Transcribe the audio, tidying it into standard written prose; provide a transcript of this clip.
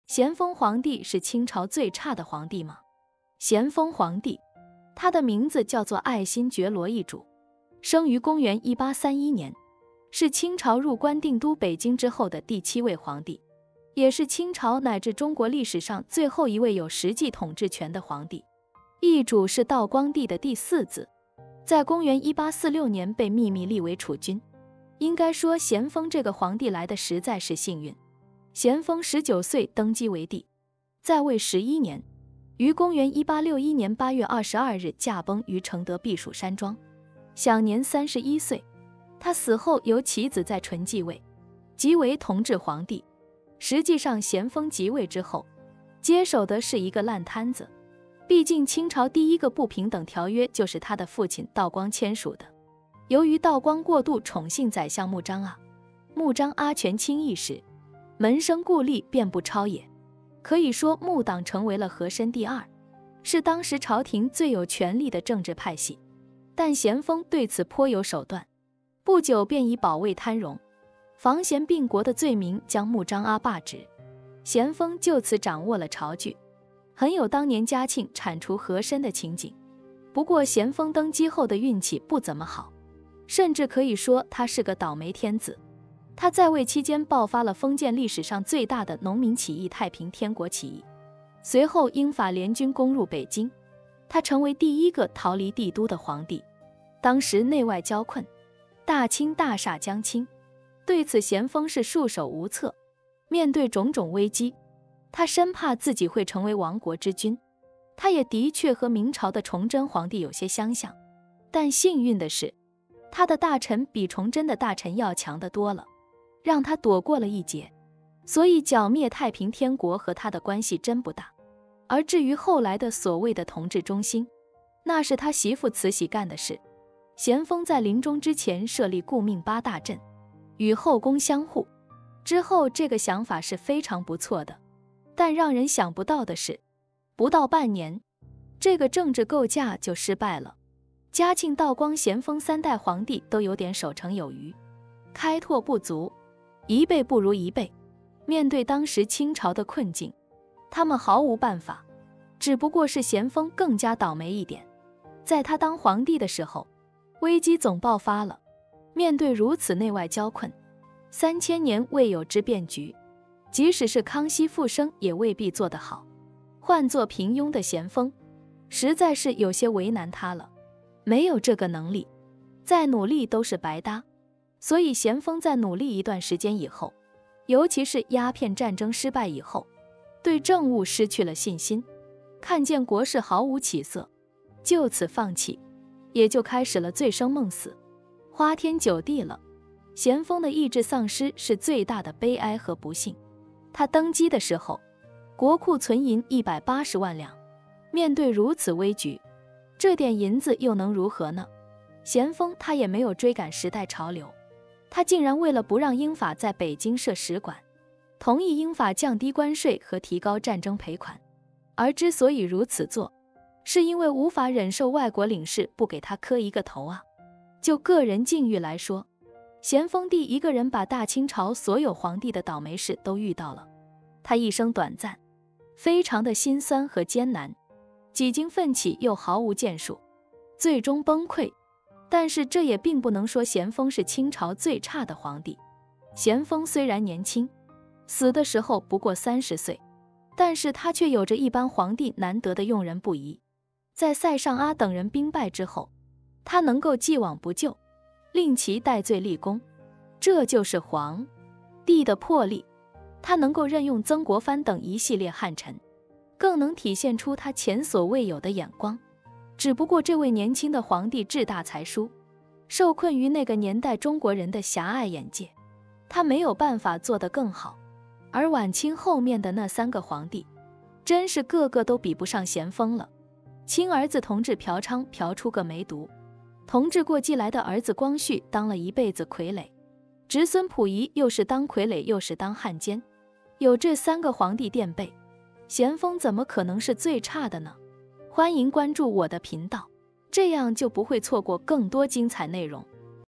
咸丰皇帝是清朝最差的皇帝吗？咸丰皇帝，他的名字叫做爱新觉罗奕主，生于公元1831年，是清朝入关定都北京之后的第7位皇帝，也是清朝乃至中国历史上最后一位有实际统治权的皇帝。奕主是道光帝的第4子，在公元1846年被秘密立为储君。应该说咸丰这个皇帝来的实在是幸运。咸丰19岁登基为帝，在位11年，于公元1861年8月22日驾崩于承德避暑山庄，享年31岁。他死后由其子载淳继位，即为同治皇帝。实际上咸丰即位之后，接手的是一个烂摊子，毕竟清朝第一个不平等条约就是他的父亲道光签署的。由于道光过度宠幸宰相穆彰阿权倾一时，门生故吏遍布超野，可以说穆党成为了和珅第2，是当时朝廷最有权力的政治派系。但咸丰对此颇有手段，不久便以保卫贪荣、防咸并国的罪名将穆彰阿罢职。咸丰就此掌握了朝局，很有当年嘉庆铲除和珅的情景。不过咸丰登基后的运气不怎么好，甚至可以说他是个倒霉天子。他在位期间爆发了封建历史上最大的农民起义太平天国起义，随后英法联军攻入北京，他成为第一个逃离帝都的皇帝。当时内外交困，大清大厦将倾，对此咸丰是束手无策。面对种种危机，他深怕自己会成为亡国之君。他也的确和明朝的崇祯皇帝有些相像，但幸运的是，他的大臣比崇祯的大臣要强得多了，让他躲过了一劫，所以剿灭太平天国和他的关系真不大。而至于后来的所谓的同治中兴，那是他媳妇慈禧干的事。咸丰在临终之前设立顾命8大镇，与后宫相护，之后这个想法是非常不错的。但让人想不到的是，不到半年，这个政治构架就失败了。嘉庆、道光、咸丰3代皇帝都有点守成有余，开拓不足，一辈不如一辈。面对当时清朝的困境，他们毫无办法，只不过是咸丰更加倒霉一点。在他当皇帝的时候，危机总爆发了。面对如此内外交困，3000年未有之变局，即使是康熙复生也未必做得好。换作平庸的咸丰，实在是有些为难他了，没有这个能力，再努力都是白搭。所以咸丰在努力一段时间以后，尤其是鸦片战争失败以后，对政务失去了信心，看见国事毫无起色，就此放弃，也就开始了醉生梦死、花天酒地了。咸丰的意志丧失是最大的悲哀和不幸。他登基的时候，国库存银180万两，面对如此危局，这点银子又能如何呢？咸丰他也没有追赶时代潮流，他竟然为了不让英法在北京设使馆，同意英法降低关税和提高战争赔款。而之所以如此做，是因为无法忍受外国领事不给他磕一个头啊。就个人境遇来说，咸丰帝一个人把大清朝所有皇帝的倒霉事都遇到了。他一生短暂，非常的心酸和艰难，几经奋起又毫无建树，最终崩溃。但是这也并不能说咸丰是清朝最差的皇帝。咸丰虽然年轻，死的时候不过30岁，但是他却有着一般皇帝难得的用人不疑。在塞尚阿等人兵败之后，他能够既往不咎，令其戴罪立功，这就是皇帝的魄力。他能够任用曾国藩等一系列汉臣，更能体现出他前所未有的眼光。只不过这位年轻的皇帝志大才疏，受困于那个年代中国人的狭隘眼界，他没有办法做得更好。而晚清后面的那3个皇帝，真是个个都比不上咸丰了。亲儿子同治嫖娼嫖出个梅毒，同治过继来的儿子光绪当了一辈子傀儡，侄孙溥仪又是当傀儡又是当汉奸。有这3个皇帝垫背，咸丰怎么可能是最差的呢？欢迎关注我的频道，这样就不会错过更多精彩内容。